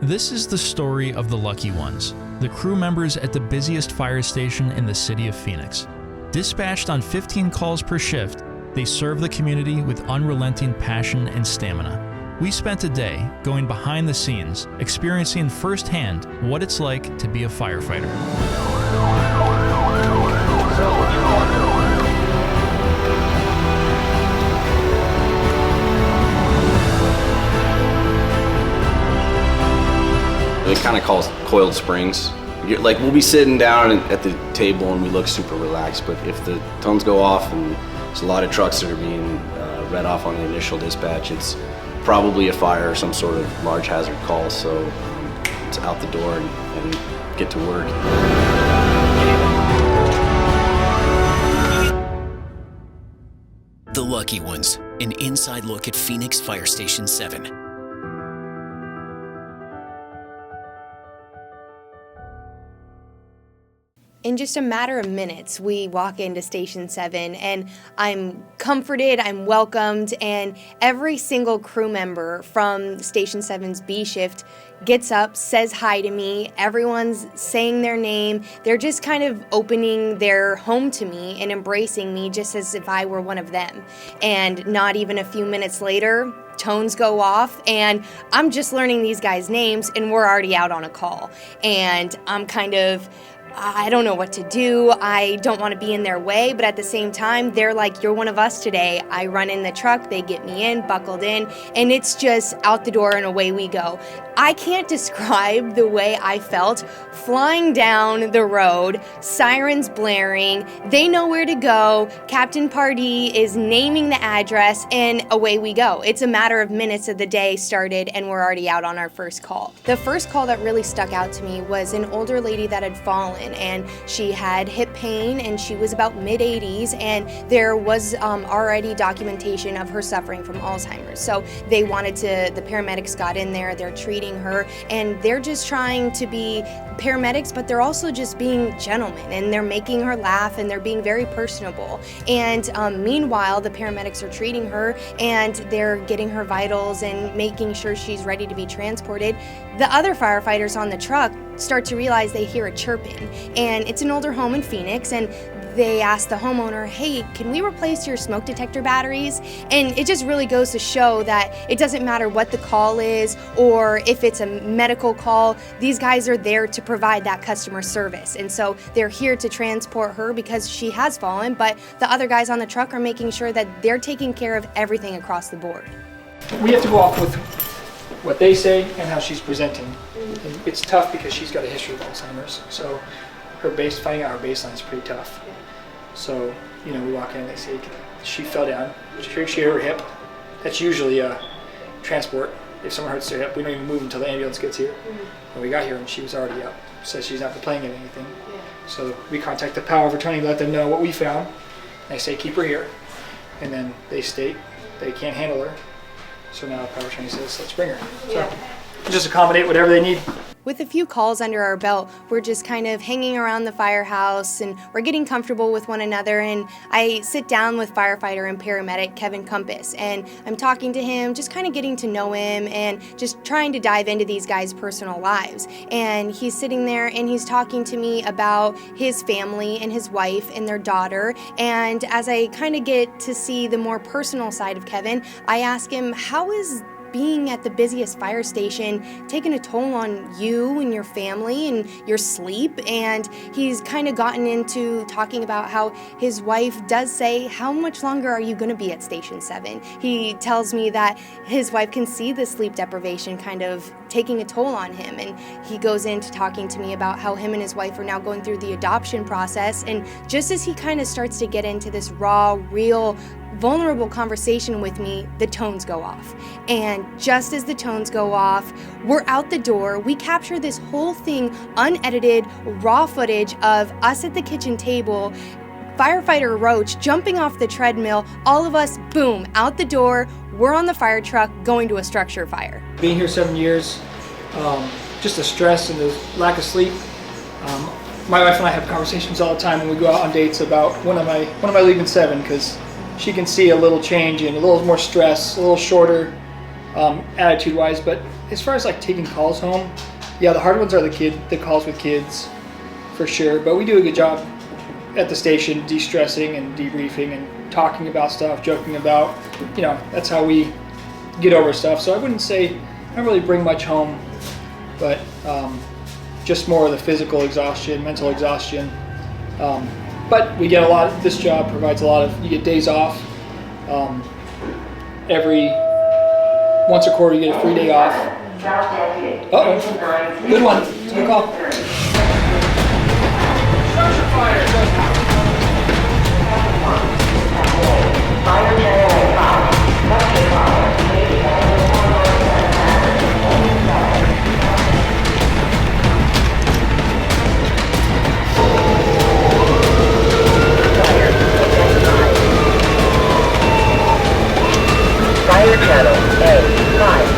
This is the story of the lucky ones, the crew members at the busiest fire station in the city of Phoenix. Dispatched on 15 calls per shift, they serve the community with unrelenting passion and stamina. We spent a day going behind the scenes, experiencing firsthand what it's like to be a firefighter. It kind of calls coiled springs. We'll be sitting down at the table and we look super relaxed, but if the tones go off and there's a lot of trucks that are being read off on the initial dispatch, it's probably a fire or some sort of large hazard call, so it's out the door and get to work. The Lucky Ones, an inside look at Phoenix Fire Station 7. In just a matter of minutes, we walk into Station 7, and I'm comforted, I'm welcomed, and every single crew member from Station 7's B shift gets up, says hi to me. Everyone's saying their name. They're just kind of opening their home to me and embracing me just as if I were one of them. And not even a few minutes later, tones go off, and I'm just learning these guys' names, and we're already out on a call. And I'm I don't know what to do. I don't want to be in their way, but at the same time, they're like, you're one of us today. I run in the truck, they get me in, buckled in, and it's just out the door and away we go. I can't describe the way I felt flying down the road, sirens blaring, they know where to go, Captain Pardee is naming the address, and away we go. It's a matter of minutes of the day started, and we're already out on our first call. The first call that really stuck out to me was an older lady that had fallen, and she had hip pain, and she was about mid-80s, and there was already documentation of her suffering from Alzheimer's. So the paramedics got in there, they're treating her, and they're just trying to be paramedics, but they're also just being gentlemen, and they're making her laugh, and they're being very personable. And meanwhile, the paramedics are treating her, and they're getting her vitals and making sure she's ready to be transported. The other firefighters on the truck start to realize they hear a chirping, and it's an older home in Phoenix, and they ask the homeowner, hey, can we replace your smoke detector batteries? And it just really goes to show that it doesn't matter what the call is or if it's a medical call, these guys are there to provide that customer service. And so they're here to transport her because she has fallen, but the other guys on the truck are making sure that they're taking care of everything across the board. We have to go off with what they say and how she's presenting. And it's tough because she's got a history of Alzheimer's, so finding out her baseline is pretty tough. So, we walk in and they say, she fell down, she hurt her hip. That's usually a transport. If someone hurts their hip, we don't even move until the ambulance gets here. When we got here and she was already up, says she's not playing at anything. So we contact the power of attorney, let them know what we found. They say, keep her here. And then they state they can't handle her. So now the power of attorney says, let's bring her. So just accommodate whatever they need. With a few calls under our belt, we're just kind of hanging around the firehouse and we're getting comfortable with one another, and I sit down with firefighter and paramedic Kevin Compass, and I'm talking to him, just kind of getting to know him and just trying to dive into these guys' personal lives. And he's sitting there and he's talking to me about his family and his wife and their daughter, and as I kind of get to see the more personal side of Kevin, I ask him, how is being at the busiest fire station taking a toll on you and your family and your sleep? And he's kind of gotten into talking about how his wife does say, how much longer are you going to be at Station 7? He tells me that his wife can see the sleep deprivation kind of taking a toll on him, and he goes into talking to me about how him and his wife are now going through the adoption process. And just as he kind of starts to get into this raw, real, vulnerable conversation with me, the tones go off. And just as the tones go off, we're out the door. We capture this whole thing, unedited, raw footage of us at the kitchen table, firefighter Roach jumping off the treadmill, all of us, boom, out the door. We're on the fire truck going to a structure fire. Being here 7 years, just the stress and the lack of sleep. My wife and I have conversations all the time when we go out on dates about when am I leaving 7, because she can see a little change and a little more stress, a little shorter attitude-wise, but as far as like taking calls home, yeah, the hard ones are the calls with kids, for sure. But we do a good job at the station de-stressing and debriefing and talking about stuff, joking about, that's how we get over stuff. So I wouldn't say I don't really bring much home, but just more of the physical exhaustion, mental exhaustion. But we get this job provides you get days off. Once a quarter you get a free day off. Uh-oh, good one, good call. Fire channel A5.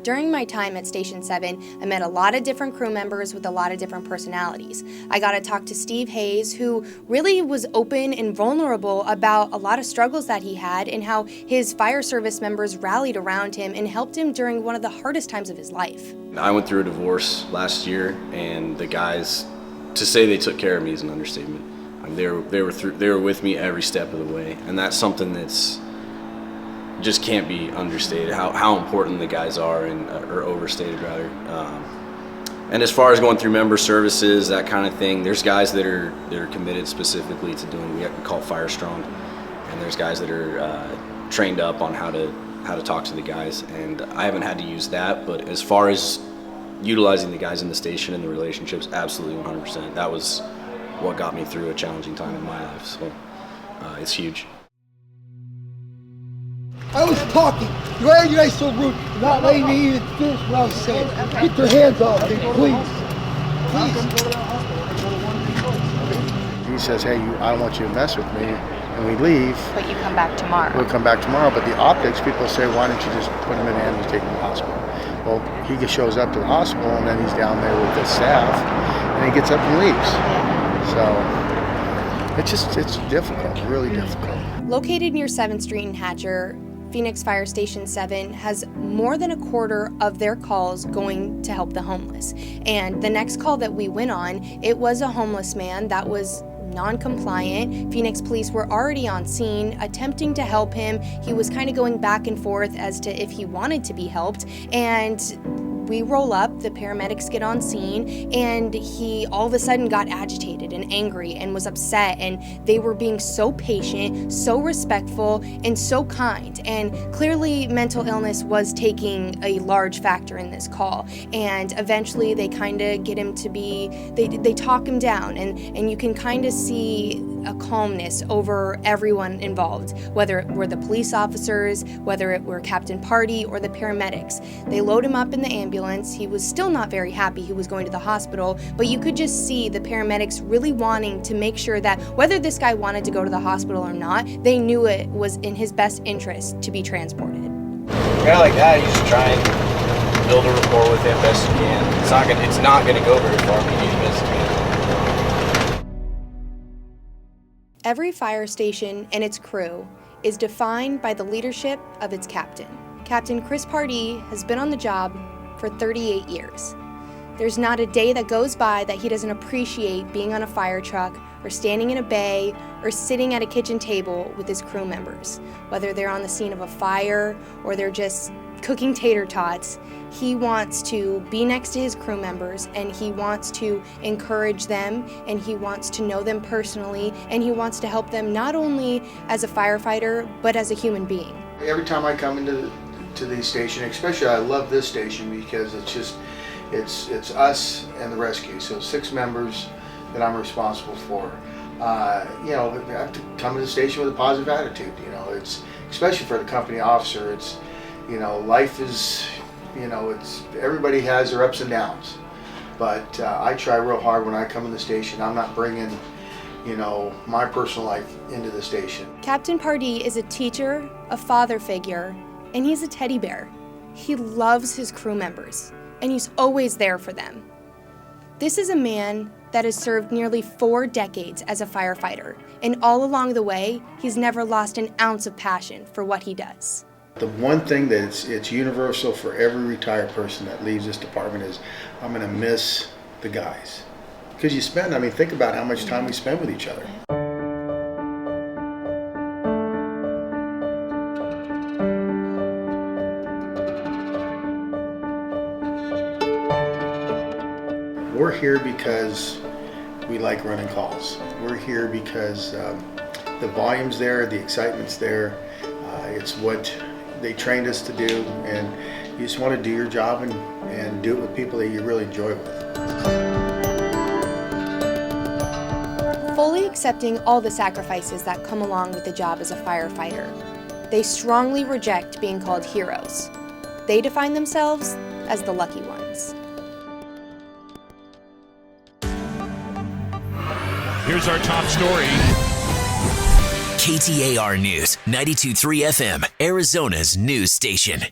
During my time at Station 7, I met a lot of different crew members with a lot of different personalities. I got to talk to Steve Hayes, who really was open and vulnerable about a lot of struggles that he had and how his fire service members rallied around him and helped him during one of the hardest times of his life. I went through a divorce last year, and the guys, to say they took care of me is an understatement. I mean, they were with me every step of the way, and that's something that's just can't be understated, how important the guys are, or overstated rather. And as far as going through member services, that kind of thing, there's guys that are committed specifically to doing what we call Fire Strong, and there's guys that are trained up on how to talk to the guys. And I haven't had to use that, but as far as utilizing the guys in the station and the relationships, absolutely 100%. That was what got me through a challenging time in my life. So it's huge. I was talking. Why are you guys so rude? You're not letting me even finish what I was saying. Get your hands off me, please. He says, hey, I don't want you to mess with me, and we leave. But you come back tomorrow. We'll come back tomorrow, but the optics, people say, why don't you just put him in the ambulance, take him to the hospital? Well, he just shows up to the hospital, and then he's down there with the staff, and he gets up and leaves. So it's difficult, really difficult. Located near 7th Street in Hatcher, Phoenix Fire Station 7 has more than a quarter of their calls going to help the homeless. And the next call that we went on, it was a homeless man that was non-compliant. Phoenix police were already on scene attempting to help him. He was kind of going back and forth as to if he wanted to be helped. And we roll up, the paramedics get on scene, and he all of a sudden got agitated and angry and was upset, and they were being so patient, so respectful, and so kind. And clearly mental illness was taking a large factor in this call. And eventually they kind of get him to be, they talk him down, and you can kind of see a calmness over everyone involved, whether it were the police officers, whether it were Captain Party or the paramedics. They load him up in the ambulance. He was still not very happy he was going to the hospital, but you could just see the paramedics really wanting to make sure that whether this guy wanted to go to the hospital or not, they knew it was in his best interest to be transported. Guy like that, you just try and build a rapport with him best you can. It's not gonna go very far, but you do the best you can. Every fire station and its crew is defined by the leadership of its captain. Captain Chris Pardee has been on the job for 38 years. There's not a day that goes by that he doesn't appreciate being on a fire truck or standing in a bay or sitting at a kitchen table with his crew members. Whether they're on the scene of a fire or they're just cooking tater tots, he wants to be next to his crew members, and he wants to encourage them, and he wants to know them personally, and he wants to help them not only as a firefighter, but as a human being. Every time I come into the station, especially I love this station because it's us and the rescue. So 6 members that I'm responsible for. I have to come to the station with a positive attitude. It's especially for the company officer. It's life is, it's everybody has their ups and downs. But I try real hard when I come to the station. I'm not bringing you know, my personal life into the station. Captain Pardee is a teacher, a father figure, and he's a teddy bear. He loves his crew members, and he's always there for them. This is a man that has served nearly 4 decades as a firefighter, and all along the way, he's never lost an ounce of passion for what he does. The one thing that it's universal for every retired person that leaves this department is, I'm going to miss the guys. Because you spend, I mean, think about how much time we spend with each other. We're here because we like running calls. We're here because the volume's there, the excitement's there. It's what they trained us to do, and you just want to do your job and do it with people that you really enjoy with. Fully accepting all the sacrifices that come along with the job as a firefighter, they strongly reject being called heroes. They define themselves as the lucky ones. Here's our top story. KTAR News, 92.3 FM, Arizona's news station.